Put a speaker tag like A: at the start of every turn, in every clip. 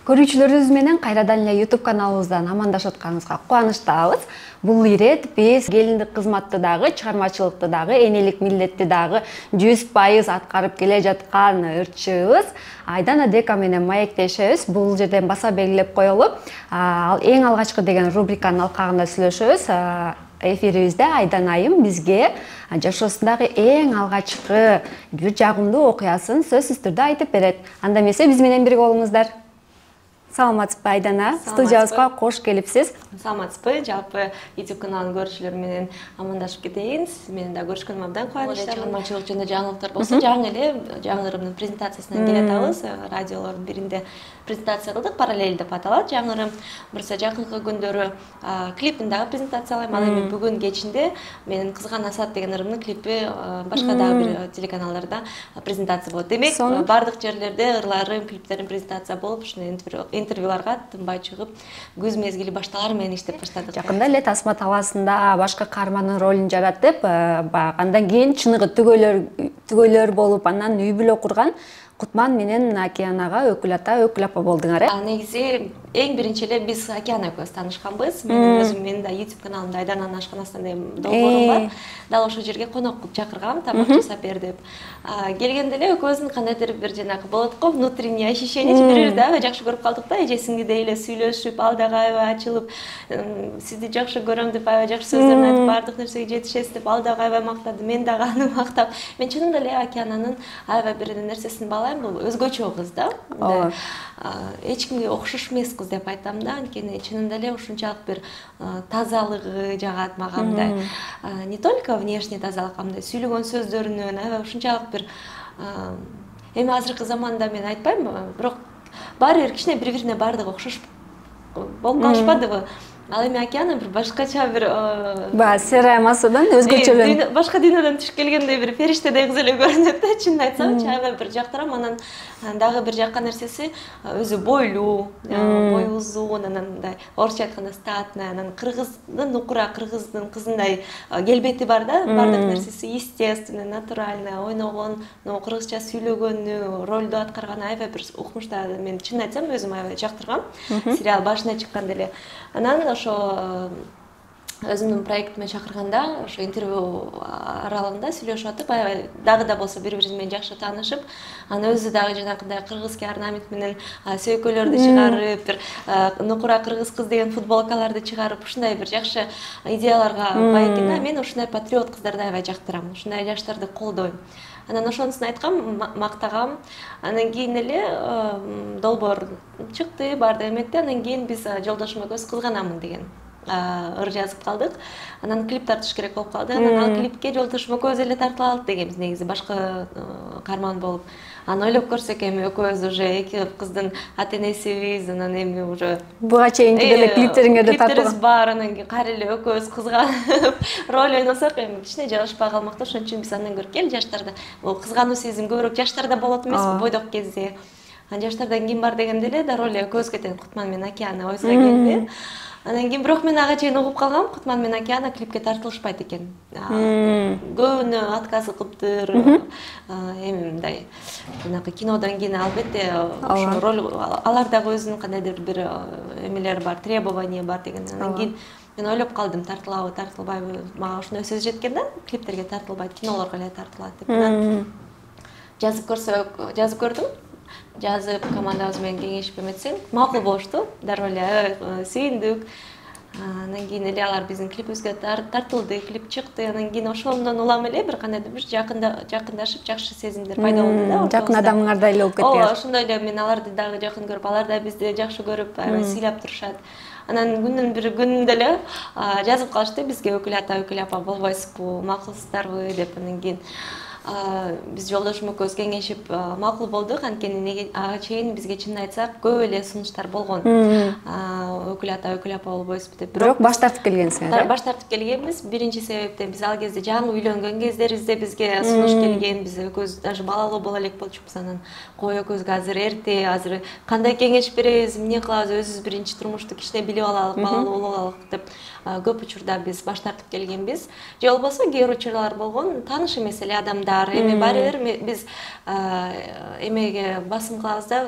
A: Көрүүчүлөрүбүз менен кайрадан эле YouTube каналыбыздан амандашып атканыбызга кубанычтабыз. Бул ирет биз келиндик кызматты дагы, чыгармачылыкты дагы, энелик милдетти дагы 100% аткарып келе жаткан ырчыбыз Айдана Дека менен маектешебиз. Бул жерден баса белгилеп коелу. Ал эң алгачкы деген рубриканын алкагында сүйлөшөбүз. Эфирибизде Айдана айым бизге жашоосундагы эң алгачкы бир жагымдуу окуясын сөзсүз түрдө айтып берет. Анда эмесе биз менен бирге болуңуздар. Саламатсызбы Айдана? Студиябызга кош келипсиз.
B: Саламатсызбы? Жалпы YouTube каналын көрүүчүлөр менен амандашып кетейин. Сиз менен да көрүшкөнүмө абдан кубанычтамын. Чыгармачылык жөнүндө жаңылыктар болсо, жаңы эле жаңы ырымдын презентациясынан келатабыз. Радиолордун биринде презентация кылдык, параллель деп аталат жаңы ырым. Бурса жакынкы күндөрү клипин дагы презентациялайм. Ал эми бүгүн кечинде менин Кызган Асат деген ырымдын клипи башка дагы бир телеканалдарда презентация болот. Демек, бардык жерлерде ырларым, клиптерим презентация болуп, ушуну интервьюларга тынбай чыгып, күз мезгили башталар менен иштеп баштадык.
A: Жакында эле Тасма талаасында башка каармандын ролун жаратып, андан кийин чыныгы түгөйлөр болуп, андан үй бүлө курган Кутман менен Океанага өкүл ата, өкүл апа болдуңар.
B: Негизи эң биринчи эле биз Океана экөөбүз таанышканбыз. Менин да YouTube каналымда Айдананын ашканасында деген долбоорум бар. Дал ошол жерге конок кылып чакыргам, тамак жасап бер деп. Келгенде эле экөөбүздүн кандайдыр бир жанагы болот го, внутренний ощущение, бири-бирибизди аябай жакшы көрүп калдык да, эжесиңдей эле сүйлөшүп, ал дагы аябай ачылып, сизди жакшы көрөм деп аябай жакшы сөздөрүн айтып, бардык нерсеге жетишесиз деп, ал дагы аябай мактады, мен дагы аны мактап. Мен чынында эле Океананын аябай бир нерсесин баалайм, бул өзгөчө кыз да. Эч кимге окшош эмес кыз деп айтам да, анткени чынында эле ушунчалык бир тазалыгы жагат мага мындай. Не только внешний тазалык, мындай сүйлөгөн сөздөрүнөн аябай ушунчалык бир эми азыркы заманда мен айтпайм, бирок баары бир кичине бири-бирине баардыгы окшош болуп калышпадыбы? Ал эми Океана бир башкача бир
A: серая массадан өзгөчөлөнүп,
B: башка дүйнөдөн түшүп келгендей бир фериштедей кыз эле көрүнөт да, чынын айтсамчы, аябай бир жактырам. Анан дагы бир жакка нерсеси өзү бойлуу, бою узун, анан мындай орусча айтканда статная, анан кыргыздын нукура, кыргыздын кызындай келбети бар да, бардык нерсеси естественный, натуральный, ойногон, кыргызча сүйлөгөнү, ролду аткарганы аябай бир укмушта. Мен чынын айтсам өзүм аябай жактыргам. Сериал башына чыкканда эле. Анан ошо өзүмдүн проектиме чакырганда, ошо интервью аралыгында сүйлөшүп атып, аябай дагы да болсо бири-бири менен жакшы таанышып, анан өзү дагы жанагындай кыргызский орнамент менен сөйкөлөрдү чыгарып, бир нукура кыргыз кыз деген футболкаларды чыгарып, ушундай бир жакшы идеяларга бай экен да. Мен ушундай патриот кыздарды аябай жактырам, ушундай жаштарды колдойм. Анан ошонусун айткам, мактагам. Анан кийин эле долбоор чыкты, барды эметти. Анан кийин биз жолдошум экөөбүз кызганамын деген ыр жазып калдык. Анан клип тартыш керек болуп калды. Анан ал клипке жолдошум экөөбүз эле тартыла алдык дегенбиз, негизи башка каарман болуп. Анан ойлоп көрсөк эми экөөбүз уже эки кыздын ата-энесибиз, анан эми уже
A: буга чейинки деле клиптериңерде
B: клиптерибиз бар, анан кийин кайра эле экөөбүз кызганып роль ойносок эми кичине жагышпай калмак да. Ошон үчүн биз андан көрө кел жаштарда, кызгануу сезим көбүрөөк жаштарда болот эмеспи, бойдок кезде. Анан жаштардан ким бар дегенде эле да роль экөөбүзгө тең Кутман менен Океана ойсуга келди. Анан кийин бирок мен ага чейин угуп калгам, Кутман менен Океана клипке тартылышпайт экен. Көбүнө отказ кылыптыр. Эми мындай жанагы кинодон кийин албетте ошо роль алардагы өзүнүн кандайдыр бир эмелери бар, требования бар деген. Анан кийин мен ойлоп калдым, тартылабы, тартылбайбы. Мага ушундай сөз жеткен да, клиптерге тартылбайт, кинолорго эле тартылат деп. Анан жазып көрдүм. Жазып командабыз менен кеңешип эметсең, макул болушту. Дароо эле сүйүндүк. Анан кийин эле алар биздин клипибизге тартылды, клип чыкты. Анан кийин ошондон улам эле бир кандайдыр бир жакындашып, жакшы сезимдер пайда болду да.
A: Жакын адамыңардай эле болуп кеттиңер.
B: Ошондой эле мен аларды дагы жакын көрүп, алар да бизди жакшы көрүп, аябай сыйлап турушат. Анан күндүн бир күнүндө эле жазып калышты бизге, өкүл ата, өкүл апа болбойсузбу, макулсуздарбы деп. Анан кийин биз жолдошум экөөбүз кеңешип макул болдук, анткени ага чейин бизге чынын айтсак көп эле сунуштар болгон. өкүл ата өкүл апа болбойбузбу деп.
A: Бирок баш тартып келгенсиңер.
B: Баш тартып келгенбиз. Биринчи себептен биз ал кезде жаңы үйлөнгөн кездерибизде бизге сунуш келген, биз экөөбүз даже балалуу боло элек болчубуз. Анан кой экөөбүзгө азыр эрте, азыр кандай кеңеш беребиз, эмне кылабыз, өзүбүз биринчи турмушту кичине билип алалык, балалуу боло алалык деп көп учурда биз баш тартып келгенбиз. Же болбосо кээ бир учурлар болгон, тааныш эмес эле адамдар. Эми баары бир биз эмеге басым кылабыз да,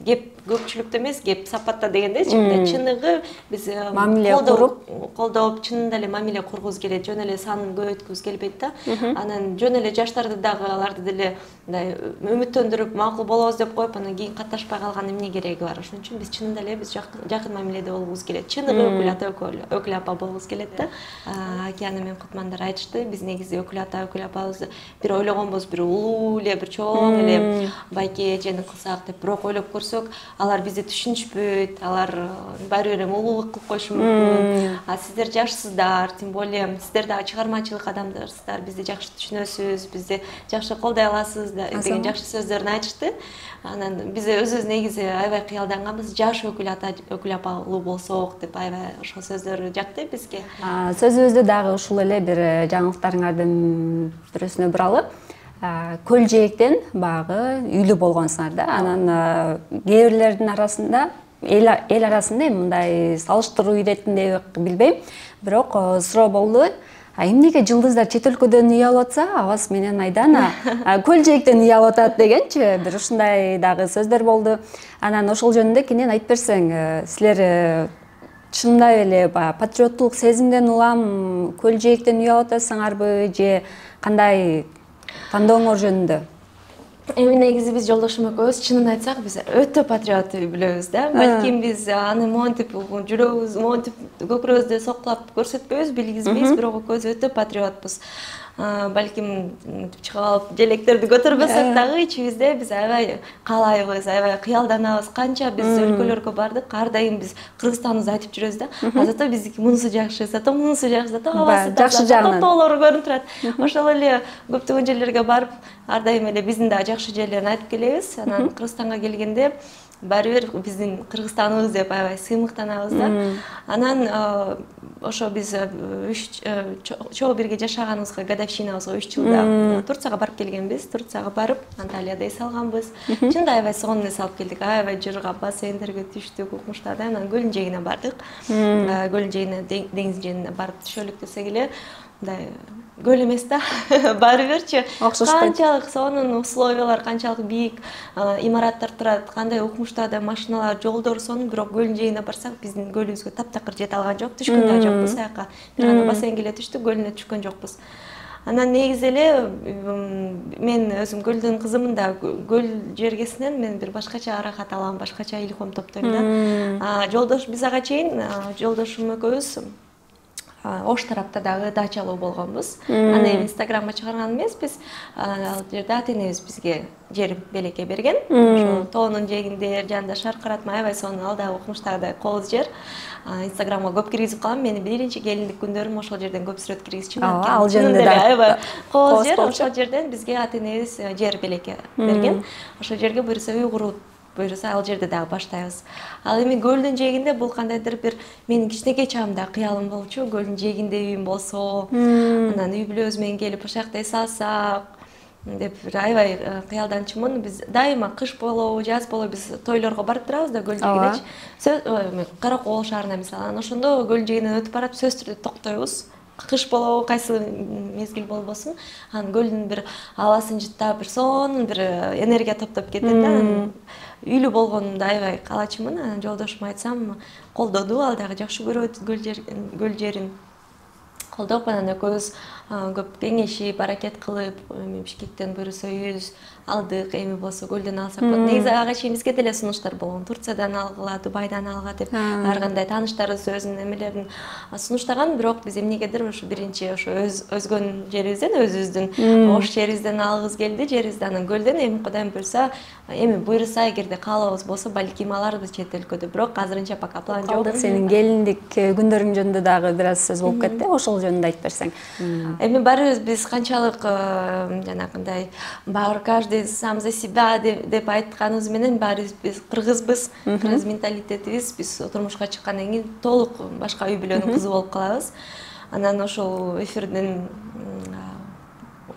B: кеп көпчүлүктө эмес, кеп сапатта дегендечи, чыныгы биз
A: мамиле куруп,
B: колдоп, чынында эле мамиле кургубуз келет, жөн эле санын көбөйткүбүз келбейт да. Анан жөн эле жаштарды дагы аларды деле мындай үмүттөндүрүп, макул болобуз деп коюп, анан кийин катташпай калган эмне кереги бар? Ошон үчүн биз чынында эле биз жакын мамиледе болбогубуз келет. Чыныгы өкүл ата өкүл апа болбогубуз келет да. Океана менен Кутмандар айтышты, биз негизи өкүл ата өкүл апабызды бир ойлогонбуз, бир улуу эле, бир чоң эле байке эжени кылсак деп, бирок ойлоп көрсөк, алар бизди түшүнүшпөйт, алар баары бир эми улуулук кылып коюшу мүмкүн. А сиздер жашсыздар, тем более сиздер дагы чыгармачылык адамдарсыздар, бизди жакшы түшүнөсүз, бизди жакшы колдой аласыз деген жакшы сөздөрүн айтышты. Анан биз өзүбүз негизи аябай кыялданганбыз, жаш өкүл ата өкүл апалуу болсок деп, аябай ошол сөздөр жакты бизге.
A: Сөзүбүздү дагы ушул эле бир жаңылыктарыңардын бирөөсүнө буралы. Көл жээктен багы үйлүү болгонсуңар да. Анан кээ бирлердин арасында эл арасында мындай салыштыруу иретинде билбейм, бирок суроо болду. Эмнеге жылдыздар чет өлкөдөн үй алып атса, абас менен Айдана көл жээктен үй алып атат дегенчи, бир ушундай дагы сөздөр болду. Анан ошол жөнүндө кенен айтып берсең, силер чындай эле патриоттулук сезимден улам көл жээктен үй алып атасыңарбы, же кандай тандооңор жөнүндө?
B: Эми негизи биз жолдошум экөөбүз, чынын айтсак, биз өтө патриот үй бүлөбүз да. Балким биз аны монтип жүрөгүбүз, монтип көкүрөбүздө соккулап көрсөтпөйбүз, билгизбейбиз, бирок экөөбүз өтө патриотпуз. Балким чыгып алып желектерди көтөрбөсөк дагы ичибизде биз аябай каалайбыз, аябай кыялданабыз. Канча биз өлкөлөргө бардык, ар дайым биз Кыргызстаныбызды айтып жүрөбүз да. Зато биздики мунусу жакшы, зато мунусу жакшы, зато абасы жакшы жагынан тоолору көрүнүп турат. Ошол эле көптөгөн жерлерге барып, ар дайым эле биздин да жакшы жерлерин айтып келебиз. Анан Кыргызстанга келгенде баары бир биздин Кыргызстаныбыз деп аябай сыймыктанабыз да. Анан ошо биз чогуу бирге жашаганыбызга годовщинабызга 3 жылда Турцияга барып келгенбиз. Турцияга барып, Анталияда эс алганбыз. Чында аябай сонун эс алып келдик. Аябай жыргап, бассейндерге түштүк, укмуштарда. Анан көлдүн жээгине бардык. Көлдүн жээгине, деңиздин жээгине барып түшөлүк десек эле, мындай көл эмес да, баары бирчи канчалык сонун условиялар, канчалык бийик имараттар турат, кандай укмуштарда машиналар, жолдор сонун, бирок көлдүн жээгине барсак, биздин көлүбүзгө таптакыр жете алган жок, түшкөн да жокпуз аяка. Бир гана бассейнге эле түштүк, көлүнө түшкөн жокпуз. Анан негизи эле мен өзүм көлдүн кызымын да, көл жергесинен мен бир башкача аракат алам, башкача илхом топтойм да. Жолдош биз ага чейин жолдошум экөөбүз Ош тарапта дагы дачалуу болгонбуз. Аны Инстаграмга чыгарган эмеспиз. Ал жерде ата-энебиз бизге жер белекке берген. Ошол тоонун жээгинде жанында шаркыратма аябай сонун, ал дагы укмуштагыдай кооз жер. Инстаграмга көп киргизип калам. Мени биринчи келиндик күндөрүм ошол жерден көп сүрөт киргизчүмүн.
A: Ал жерде
B: аябай кооз жер. Ошол жерден бизге ата-энебиз жер белекке берген. Ошол жерге буюрса үй куруп, буюрса ал жерде дагы баштайбыз. Ал эми көлдүн жээгинде бул кандайдыр бир менин кичинекей чагымда кыялым болчу, көлдүн жээгинде үйүм болсо, анан үй бүлөбүз менен келип ошол жакта эс алсак деп аябай кыялданчумун. Биз дайыма кыш болобу, жаз болобу биз тойлорго барып турабыз да көл жээгинечи. Каракол шаарына мисалы, анан ошондо көл жээгинен өтүп барып сөзсүз түрдө токтойбуз. Кыш болобу, кайсы мезгил болбосун, анан көлдүн бир абасын жыттап, бир сонун бир энергия топтоп кетет да. Үйлүү болгонумду аябай каалачумун. Анан жолдошума айтсам, колдоду, ал дагы жакшы көрөт көл жерин. Колдоп, анан экөөбүз көп кеңешип, аракет кылып, Бишкектен буюрса үйүбүз алдык, эми болсо көлдөн алсак болот. Негизи ага чейин бизге деле сунуштар болгон. Турциядан алгыла, Дубайдан алгыла деп ар кандай тааныштарыбыз өзүнүн эмелерин сунуштаган, бирок биз эмнегедир ушу биринчи ошо өзгөн жерибизден, өзүбүздүн Ош жерибизден алгыбыз келди, жерибизди анан көлдөн. Эми Кудайым буюрса, эми буюрса, эгерде каалабыз болсо, балким аларбыз чет өлкөдө, бирок азырынча пока план жок.
A: Сенин келиндик күндөрүң жөнүндө дагы бир аз сөз болуп кетти, ошол жөнүндө айтып берсең.
B: Эми баарыбыз биз канчалык жанагындай каждый каждый сам за себя деп айтканыбыз менен баарыбыз биз кыргызбыз, кыргыз менталитетибиз, биз турмушка чыккандан кийин толук башка үй бүлөнүн кызы болуп калабыз. Анан ошол эфирдин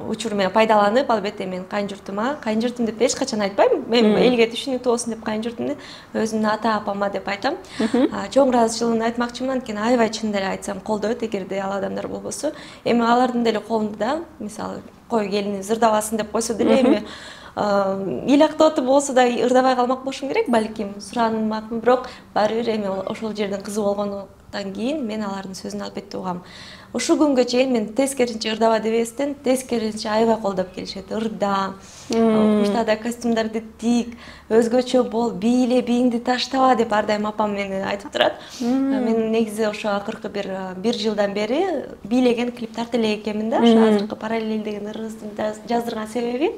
B: учуру менен пайдаланып, албетте мен кайын журтум деп эч качан айтпайм. Мен элге түшүнүктүү болсун деп кайын журтумду өзүмдүн ата апама деп айтам. Чоң ыраазычылыгымды айтмакчымын, анткени аябай чын деле айтсам колдойт эгерде ал адамдар болбосо. Эми алардын деле колунда да, мисалы, кой келини зырдабасын деп койсо деле эми эл актооту болсо да ырдабай калмак болушум керек, балким суранмакмын, бирок баары бир эми ошол жердин кызы болгондон кийин мен алардын сөзүн албетте угам. Ушул күнгө чейин мен тескеринче ырдаба дебестен, тескеринче аябай колдоп келишет. Ырда, куштада костюмдарды тик, өзгөчө бол, бийле, бийиңди таштаба деп ар дайым апам мени айтып турат. Мен негизи ошо акыркы бир жылдан бери бийлеген клип тарта элек экенмин да. Ошо азыркы параллель деген ыргыздын жаздырган себеби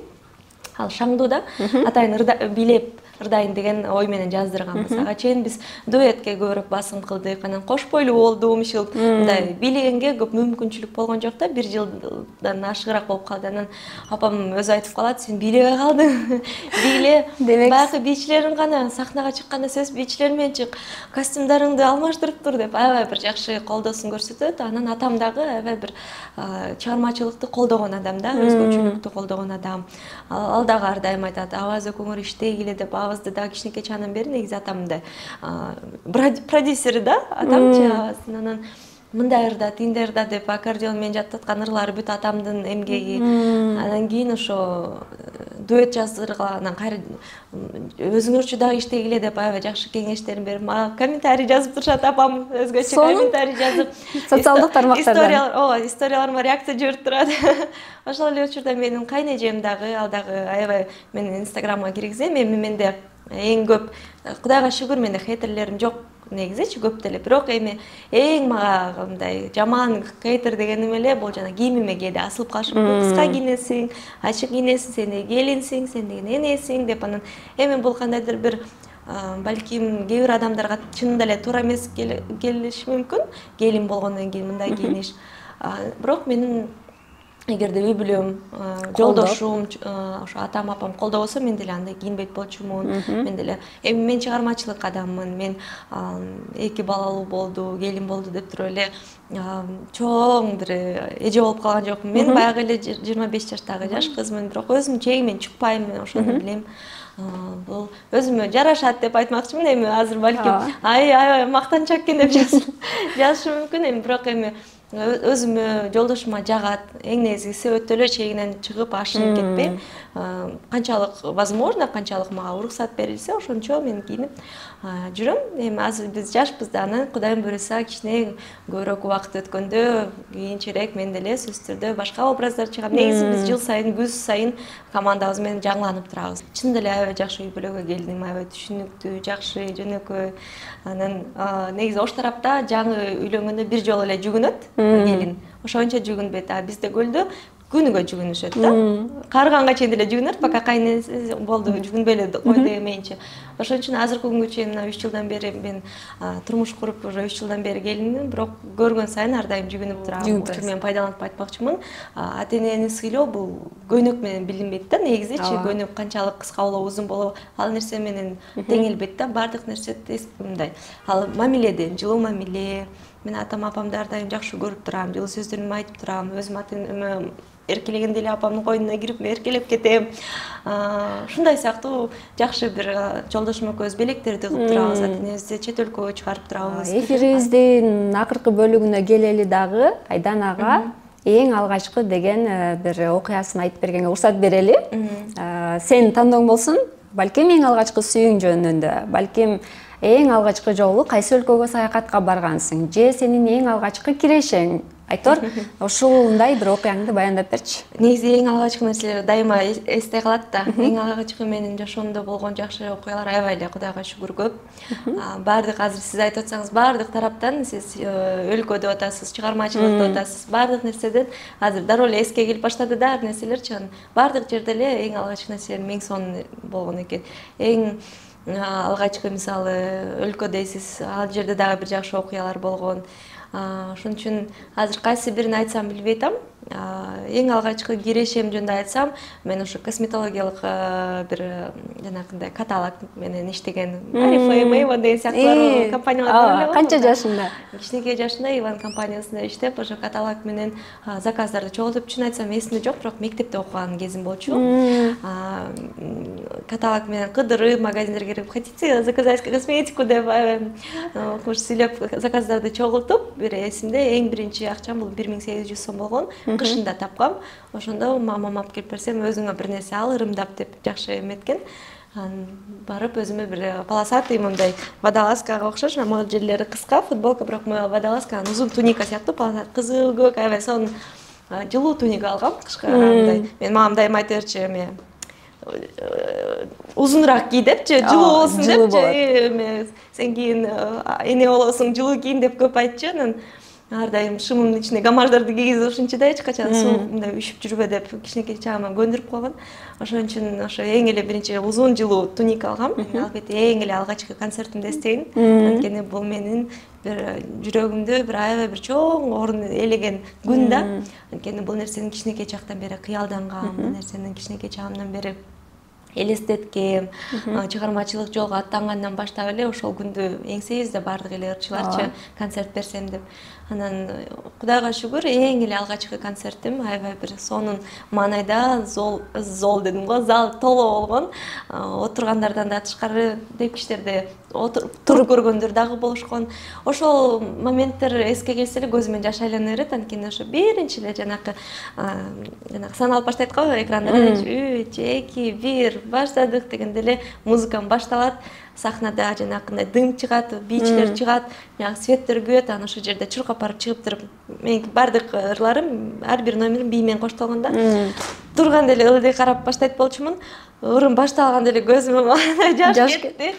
B: ал шаңдуу да, атайын бийлеп ырдайын деген ой менен жаздырганбыз. Ага чейин биз дуэтке көбүрөөк басым кылдык, анан кош бойлуу болдум, ушул мындай бийлегенге көп мүмкүнчүлүк болгон жок да, бир жылдан ашыгыраак болуп калды. Анан апам өзү айтып калат, сен бийлебей калдың. Бийле, баягы бийчилериң гана сахнага чыкканда сөз бийчилер менен чык, костюмдарыңды алмаштырып тур деп аябай бир жакшы колдоосун көрсөтөт. Анан атам дагы аябай бир чыгармачылыкты колдогон адам да, өзгөчөлүктү колдогон адам. Ал дагы ар дайым айтат, абазы көңүл иштегиле деп, абазды да кичинекей чагынан бери негизи атам мындай продюсери да, атамчы абаздын. Анан мындай ырда, тиндей ырда деп аккордеон менен жаттаткан ырлары бүт атамдын эмгеги. Анан кийин ошо дуэт жаздыргандан кайра өзүңөрчү дагы иштегиле деп аябай жакшы кеңештерин берип, мага комментарий жазып турушат апам, өзгөчө комментарий жазып,
A: социалдык тармактарда
B: историяларыма реакция жиберип турат. Ошол эле учурда менин кайнэжем дагы, ал дагы аябай менин инстаграмга киргизем. Эми менде эң көп, Кудайга шүгүр, менде хейтерлерим жок негизичи, көп деле. Бирок эми эң мага мындай жаман хейтер дегеним эле бул жана кийимиме кээде асылып калышып, кыска кийинесиң, ачык кийинесиң, сен келинсиң, сен деген энесиң деп. Анан эми бул кандайдыр бир балким кээ бир адамдарга чынында эле туура эмес келиши мүмкүн, келин болгондон кийин мындай кийиниш. Бирок менин эгерде үй бүлөм, жолдошум, ошо атам, апам колдобосо, мен деле андай кийинбейт болчумун. Мен деле эми мен чыгармачылык адаммын. Мен 2 балалуу болду, келин болду деп туруп эле чоң бир эже болуп калган жокмун. Мен баягы эле 25 жаштагы жаш кызмын, бирок өзүмдүн чегимен чыкпайм, мен ошону билем. Бул өзүмө жарашат деп айтмакчымын. Эми азыр балким аябай мактанчак экен деп жазышым мүмкүн. Эми бирок эми өзүмө, жолдошума жагат. Эң негизгиси өтө эле чегинен чыгып, ашынып кетпей, канчалык возможно, канчалык мага уруксат берилсе, ошончо мен кийинип жүрөм. Эми азыр биз жашпыз да, анан Кудайым буйруса кичине көбүрөөк убакыт өткөндө, кийинчерээк мен деле сөзсүз түрдө башка образдар чыгам. Негизи биз жыл сайын, күз сайын командабыз менен жаңыланып турабыз. Чын деле аябай жакшы үй бүлөгө келдим, аябай түшүнүктүү, жакшы, жөнөкөй. Анан негизи ош тарапта жаңы үйлөнгөндө бир жолу эле жүгүнөт келин. Ошончо жүгүнбөйт. Бизде көлдө күнүгө жүгүнүшөт да. Карыганга чейин деле жүгүнөт, пока кайненеси болду, жүгүнбөй эле койду демейинчи. Ошон үчүн азыркы күнгө чейин 3 жылдан бери мен турмуш куруп, уже 3 жылдан бери келинмин, бирок көргөн сайын ар дайым жүгүнүп турам. Учур менен пайдаланып айтмакчымын. Ата-энени сыйлоо бул көйнөк менен билинбейт да, негизичи. Көйнөк канчалык кыска болобу, узун болобу, ал нерсе менен теңелбейт да. Бардык нерсе мындай. Ал мамиледен, жылуу мамиле. Мен атам, апамды ар дайым жакшы көрүп турам, жылуу сөздөрүмдү айтып турам. Өзүм ата-энеме эркелегенде эле апамдын койнуна кирип эркелеп кетем. Ушундай сыяктуу жакшы бир жолдошум экөөбүз белектерди кылып турабыз, ата-энебизди чет өлкөгө чыгарып турабыз.
A: Эфирибиздин акыркы бөлүгүнө келели дагы Айдан ага эң алгачкы деген бир окуясын айтып бергенге уруксат берели. Сенин тандооң болсун, балким эң алгачкы сүйүүң жөнүндө, балким эң алгачкы жолу кайсы өлкөгө саякатка баргансың, же сенин эң алгачкы кирешең айтор, ушундай бир окуяңды баяндап берчи.
B: Негизи эң алгачкы нерселер дайыма эсте калат да. Эң алгачкы менин жашоомдо болгон жакшы окуялар аябай эле, Кудайга шүгүр көп. Бардык азыр сиз айтып атсаңыз, бардык тараптан сиз өлкө деп атасыз, чыгармачылык деп атасыз, бардык нерседен азыр дароо эле эске келип баштады да ар нерселерчи. Бардык жерде эле эң алгачкы нерселер мең сон болгон экен. Эң алгачкы мисалы өлкө дейсиз, ал жерде дагы бир жакшы окуялар болгон. Ошон үчүн азыр кайсы бирин айтсам билбей атам. Эң алгачкы кирешем жөнүндө айтсам, мен ошо косметологиялык бир жанагындай каталог менен иштеген Oriflame деген сыяктуу компанияларда.
A: Канча жашында?
B: Кичинекей жашында Иван компаниясында иштеп, ошо каталог менен заказдарды чогултуп, чын айтсам эсимде жок, бирок мектепте окуган кезим болчу. Каталог менен кыдырып, магазиндерге кирип, хотите заказать косметику деп кош сүйлөп заказдарды чогултуп, бир эсимде эң биринчи акчам бул 1800 сом болгон. Кышында тапкам. Ошондо мамам алып келип берсем, өзүңө бир нерсе ал, ырымдап деп жакшы эметкен. Барып өзүмө бир полосатый мындай водолазкага окшош, модельдери кыска, футболка, бирок водолазка узун туника сыяктуу, полосатый кызыл көк, аябай сонун жылуу туника алгам кышка мындай. Мен мамам дайым айта берчү, эме узунураак кий депчи, жылуу болсун депчи. Сен кийин эне болосуң, жылуу кийин деп көп айтчу. Ар дайым шымымдын ичине гамаждарды кийгизип ушунчу да эч качан суук мындай үшүп жүрбө деп кичинекей чагыман көндүрүп койгон. Ошон үчүн ошо эң эле биринчи узун жылуу туника алгам. Албетте эң эле алгачкы концертимде эстейин. Анткени бул менин бир жүрөгүмдө бир аябай бир чоң орун ээлеген күн да. Анткени бул нерсени кичинекей чактан бери кыялдангам, бул нерсени кичинекей чагымдан бери элестеткем, чыгармачылык жолго аттангандан баштап эле ошол күндү эңсейбизде баардык эле ырчыларчы концерт берсем деп. Анан Кудайга шүгүр, эң эле алгачкы концертим аябай бир сонун маанайда зол дедим го, зал толо болгон. Отургандардан да тышкары деп кишилерде туруп көргөндөр дагы болушкон. Ошол моменттер эске келсе эле көзүмөн жаш айлана берет. Анткени ошо биринчи эле жанагы саналып баштайт го экранда 3, 2, 1 баштадык дегенде эле музыкам башталат. Сахнада жанагындай дым чыгат, бийчилер чыгат, светтер күйөт, анан ошол жерде чуркап барып чыгып туруп, менин бардык ырларым, ар бир номерим бий менен коштолгон да. Турганда эле ылдый карап баштайт болчумун. Ырым башталганда эле көзүмө жаш кетти.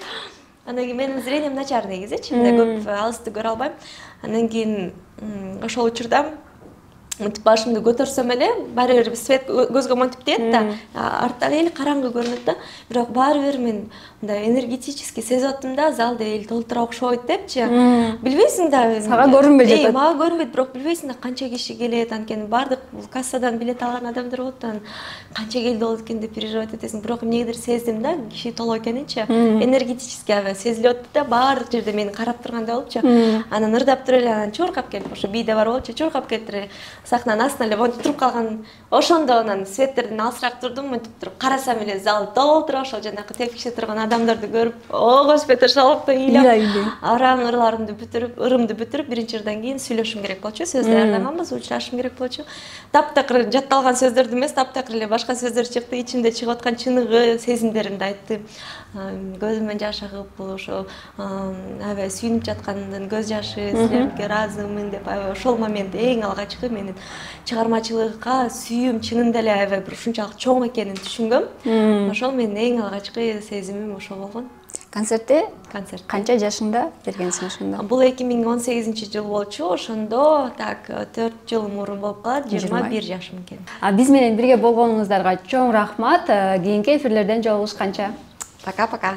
B: Андан кийин менин зрением начар негизичи, көп алысты көрө албайм. Андан кийин ошол учурда башымды көтөрсөм эле баары бир свет көзгө монтип тиет да, арттагы эл караңгы көрүнөт да, бирок баары бир мен мындай энергетически сезип аттым да, залда эл толтура окшойт депчи. Билбейсиң да,
A: сага көрүнбөй жатат.
B: Мага көрүнбөйт, бирок билбейсиң да канча киши келет, анткени бардык кассадан билет алган адамдар болот, канча келди болот экен деп переживать этесиң, бирок эмнегедир сездим да, киши толо экенинчи. Энергетически аябай сезилип атты да, баардык жерде мени карап тургандай болупчу. Анан ырдап туруп эле, анан чуркап келип, ошо бийде бар болчу, чуркап келип сахнанын астына эле монтип туруп калган. Ошондо анан светтерден алысыраак турдум, монтип туруп карасам эле зал толтура, ошол жанакы тепкиште турган адамдарды көрүп, о господи, шалапта ыйлап, арам ырларымды бүтүрүп, ырымды бүтүрүп, биринчи ырдан кийин сүйлөшүм керек болчу, сөз даярдаганбыз, учурашым керек болчу. Таптакыр жатталган сөздөрдү эмес, таптакыр эле башка сөздөр чыкты, ичимде чыгып аткан чыныгы сезимдеримди айттым. Көзүмөн жаш агып, бул ошо аябай сүйүнүп жаткандын көз жашы, силерге ыраазымын деп, аябай ошол момент эң алгачкы менин чыгармачылыкка сүйүүм чынында эле аябай бир ушунчалык чоң экенин түшүнгөм. Ошол менин эң алгачкы сезимим ошол болгон.
A: Концерт канча жашында бергенсиң ошондо?
B: Бул 2018-жыл болчу, ошондо так 4 жыл мурун болуп калат, 21 жашым экен.
A: Биз менен бирге болгонуңуздарга чоң рахмат. Кийинки эфирлерден жолугушканча.
B: Пока-пока.